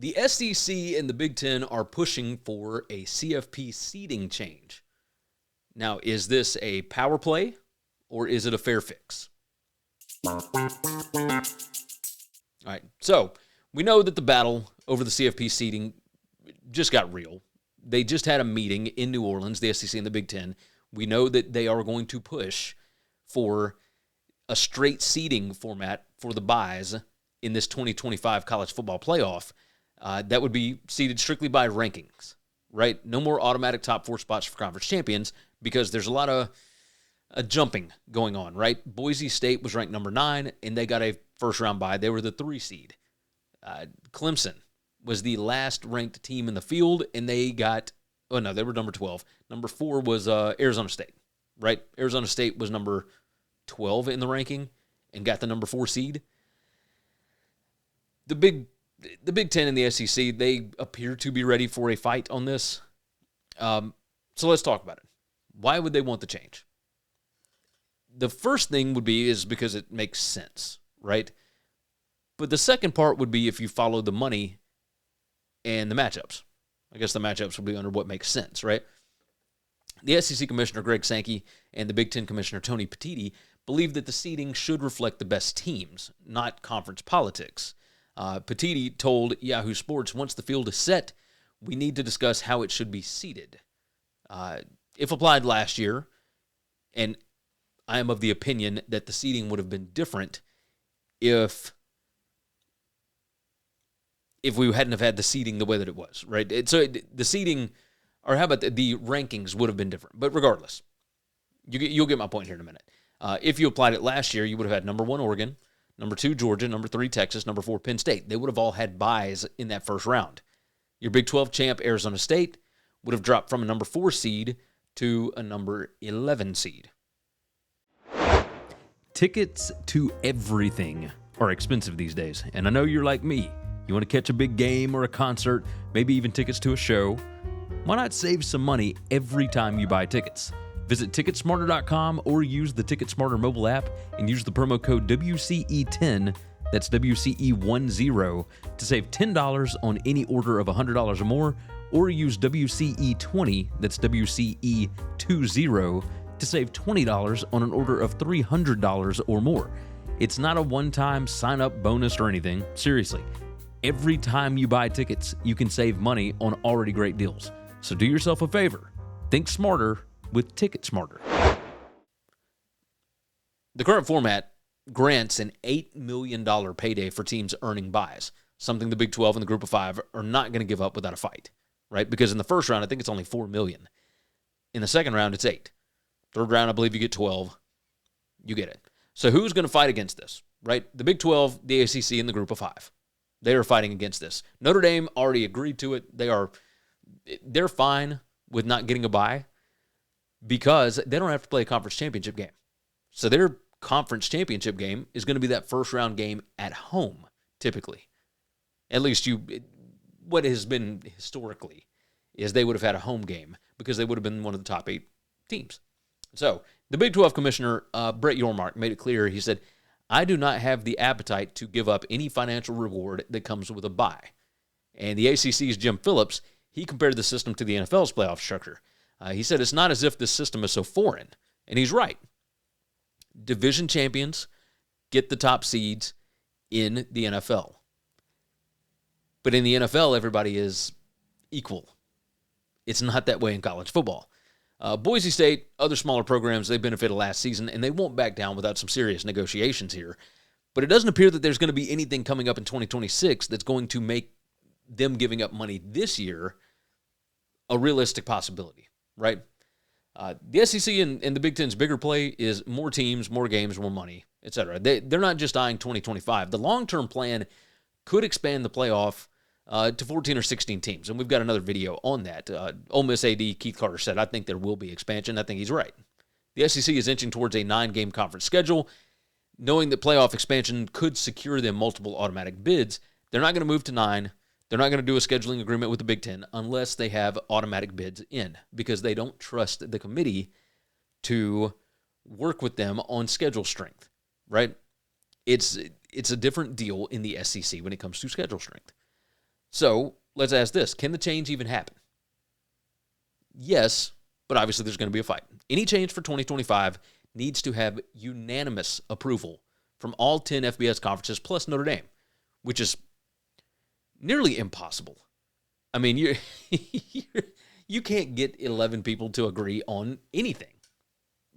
The SEC and the Big Ten are pushing for a CFP seeding change. Now, is this a power play or is it a fair fix? All right, so we know that the battle over the CFP seeding just got real. They just had a meeting in New Orleans, the SEC and the Big Ten. We know that they are going to push for a straight seeding format for the buys in this 2025 college football playoff. That would be seeded strictly by rankings, right? No more automatic top 4 spots for conference champions because there's a lot of jumping going on, right? Boise State was ranked number 9, and they got a first-round bye. They were the 3 seed. Clemson was the last ranked team in the field, and they were number 12. Number 4 was Arizona State, right? Arizona State was number 12 in the ranking and got the number 4 seed. The Big Ten and the SEC, they appear to be ready for a fight on this. So let's talk about it. Why would they want the change? The first thing would be is because it makes sense, right? But the second part would be if you follow the money and the matchups. I guess the matchups would be under what makes sense, right? The SEC Commissioner Greg Sankey and the Big Ten Commissioner Tony Petitti believe that the seeding should reflect the best teams, not conference politics. Petitti told Yahoo Sports, once the field is set, we need to discuss how it should be seeded. If applied last year, and I am of the opinion that the seeding would have been different if we hadn't have had the seeding the way that it was, right? The seeding, or how about the rankings would have been different. But regardless, you'll get my point here in a minute. If you applied it last year, you would have had number 1 Oregon, number 2 Georgia, number 3 Texas, number 4 Penn State. They would have all had byes in that first round. Your Big 12 champ, Arizona State, would have dropped from a number 4 seed to a number 11 seed. Tickets to everything are expensive these days, and I know you're like me. You want to catch a big game or a concert, maybe even tickets to a show. Why not save some money every time you buy tickets? Visit Ticketsmarter.com or use the TicketSmarter mobile app and use the promo code WCE10, that's WCE10, to save $10 on any order of $100 or more, or use WCE20, that's WCE20, to save $20 on an order of $300 or more. It's not a one-time sign-up bonus or anything. Seriously, every time you buy tickets, you can save money on already great deals. So do yourself a favor. Think smarter with TicketSmarter. The current format grants an $8 million payday for teams earning buys, something the Big 12 and the Group of 5 are not going to give up without a fight, right? Because in the first round, I think it's only $4 million. In the second round, it's $8 million. Third round, I believe you get 12. You get it. So who's going to fight against this, right? The Big 12, the ACC, and the Group of 5. They are fighting against this. Notre Dame already agreed to it. They're fine with not getting a bye because they don't have to play a conference championship game. So their conference championship game is going to be that first round game at home, typically. At least what has been historically is they would have had a home game because they would have been one of the top 8 teams. So the Big 12 commissioner, Brett Yormark, made it clear. He said, I do not have the appetite to give up any financial reward that comes with a bye. And the ACC's Jim Phillips, he compared the system to the NFL's playoff structure. He said it's not as if this system is so foreign. And he's right. Division champions get the top seeds in the NFL. But in the NFL, everybody is equal. It's not that way in college football. Boise State, other smaller programs, they benefited last season, and they won't back down without some serious negotiations here. But it doesn't appear that there's going to be anything coming up in 2026 that's going to make them giving up money this year a realistic possibility, right? The SEC and the Big Ten's bigger play is more teams, more games, more money, etc. They're not just eyeing 2025. The long-term plan could expand the playoff to 14 or 16 teams, and we've got another video on that. Ole Miss AD Keith Carter said, I think there will be expansion. I think he's right. The SEC is inching towards a 9-game conference schedule. Knowing that playoff expansion could secure them multiple automatic bids, they're not going to move to 9. They're not going to do a scheduling agreement with the Big Ten unless they have automatic bids in, because they don't trust the committee to work with them on schedule strength, right? It's a different deal in the SEC when it comes to schedule strength. So let's ask this. Can the change even happen? Yes, but obviously there's going to be a fight. Any change for 2025 needs to have unanimous approval from all 10 FBS conferences plus Notre Dame, which is nearly impossible. I mean, you can't get 11 people to agree on anything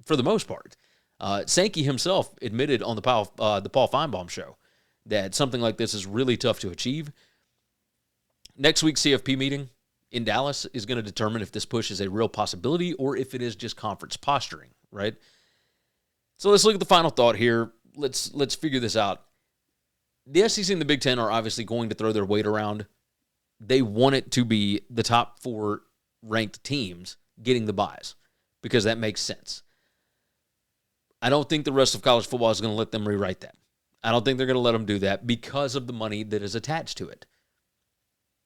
for the most part. Sankey himself admitted on the Paul Feinbaum show that something like this is really tough to achieve. Next week's CFP meeting in Dallas is going to determine if this push is a real possibility or if it is just conference posturing, right? So let's look at the final thought here. Let's figure this out. The SEC and the Big Ten are obviously going to throw their weight around. They want it to be the top 4 ranked teams getting the buys because that makes sense. I don't think the rest of college football is going to let them rewrite that. I don't think they're going to let them do that because of the money that is attached to it.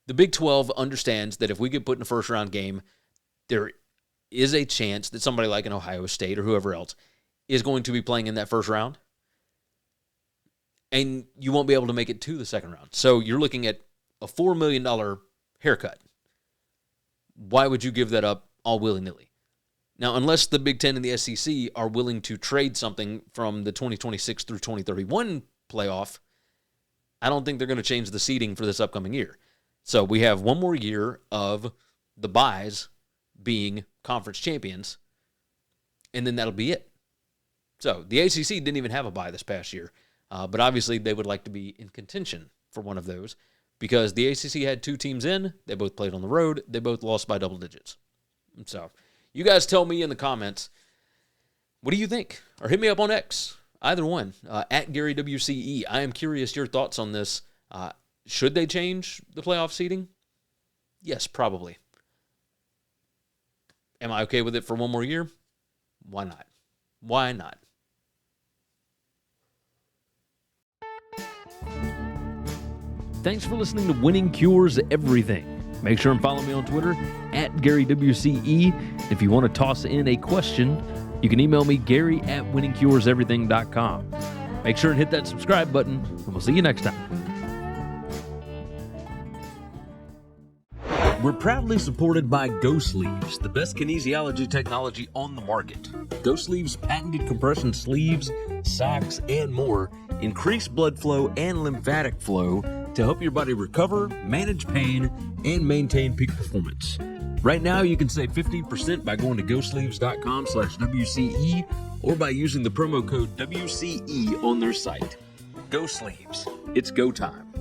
The Big 12 understands that if we get put in a first-round game, there is a chance that somebody like an Ohio State or whoever else is going to be playing in that first round, and you won't be able to make it to the second round. So you're looking at a $4 million haircut. Why would you give that up all willy-nilly? Now, unless the Big Ten and the SEC are willing to trade something from the 2026 through 2031 playoff, I don't think they're going to change the seeding for this upcoming year. So we have one more year of the buys being conference champions, and then that'll be it. So the ACC didn't even have a bye this past year, but obviously they would like to be in contention for one of those because the ACC had 2 teams in. They both played on the road. They both lost by double digits. So you guys tell me in the comments, what do you think? Or hit me up on X, either one, at Gary WCE. I am curious your thoughts on this. Should they change the playoff seeding? Yes, probably. Am I okay with it for one more year? Why not? Why not? Thanks for listening to Winning Cures Everything. Make sure and follow me on Twitter at GaryWCE. If you want to toss in a question, you can email me Gary at winningcureseverything.com. Make sure and hit that subscribe button, and we'll see you next time. We're proudly supported by Go Sleeves, the best kinesiology technology on the market. Go Sleeves' patented compression sleeves, socks, and more increase blood flow and lymphatic flow to help your body recover, manage pain, and maintain peak performance. Right now, you can save 15% by going to gosleeves.com/WCE or by using the promo code WCE on their site. Go Sleeves. It's go time.